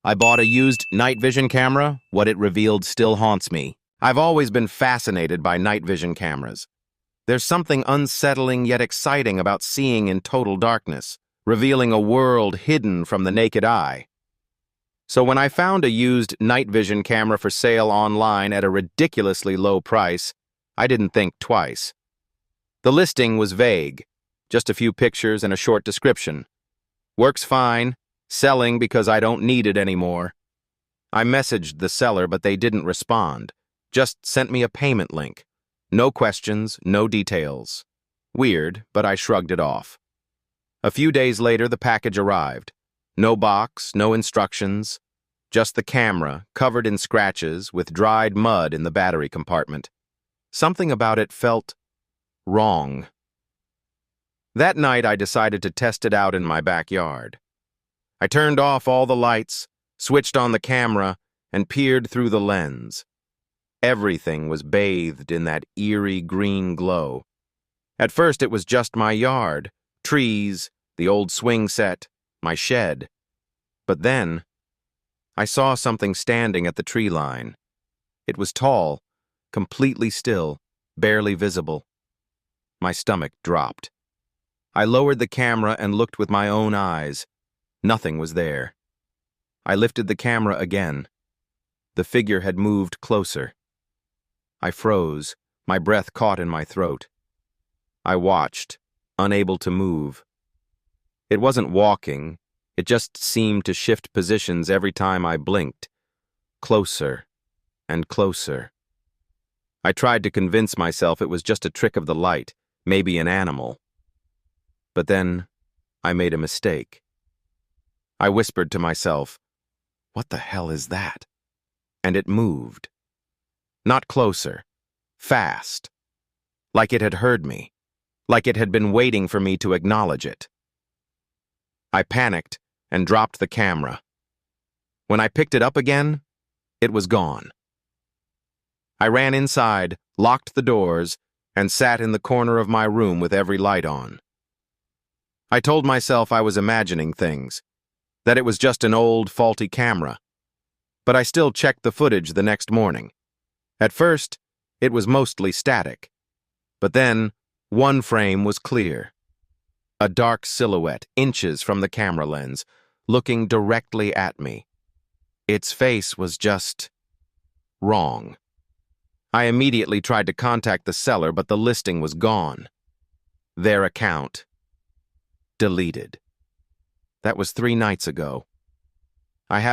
I bought a used night vision camera. What it revealed still haunts me. I've always been fascinated by night vision cameras. There's something unsettling yet exciting about seeing in total darkness, revealing a world hidden from the naked eye. So when I found a used night vision camera for sale online at a ridiculously low price, I didn't think twice. The listing was vague, just a few pictures and a short description. Works fine, selling because I don't need it anymore. I messaged the seller, but they didn't respond, just sent me a payment link. No questions, no details. Weird, but I shrugged it off. A few days later, the package arrived. No box, no instructions, just the camera, covered in scratches, with dried mud in the battery compartment. Something about it felt wrong. That night, I decided to test it out in my backyard. I turned off all the lights, switched on the camera, and peered through the lens. Everything was bathed in that eerie green glow. At first, it was just my yard, trees, the old swing set, my shed. But then, I saw something standing at the tree line. It was tall, completely still, barely visible. My stomach dropped. I lowered the camera and looked with my own eyes. Nothing was there. I lifted the camera again. The figure had moved closer. I froze, my breath caught in my throat. I watched, unable to move. It wasn't walking, it just seemed to shift positions every time I blinked. Closer and closer. I tried to convince myself it was just a trick of the light, maybe an animal. But then, I made a mistake. I whispered to myself, "What the hell is that?" And it moved. Not closer, fast. Like it had heard me. Like it had been waiting for me to acknowledge it. I panicked and dropped the camera. When I picked it up again, it was gone. I ran inside, locked the doors, and sat in the corner of my room with every light on. I told myself I was imagining things, that it was just an old, faulty camera. But I still checked the footage the next morning. At first, it was mostly static. But then, one frame was clear. A dark silhouette, inches from the camera lens, looking directly at me. Its face was just wrong. I immediately tried to contact the seller, but the listing was gone. Their account deleted. That was 3 nights ago. I haven't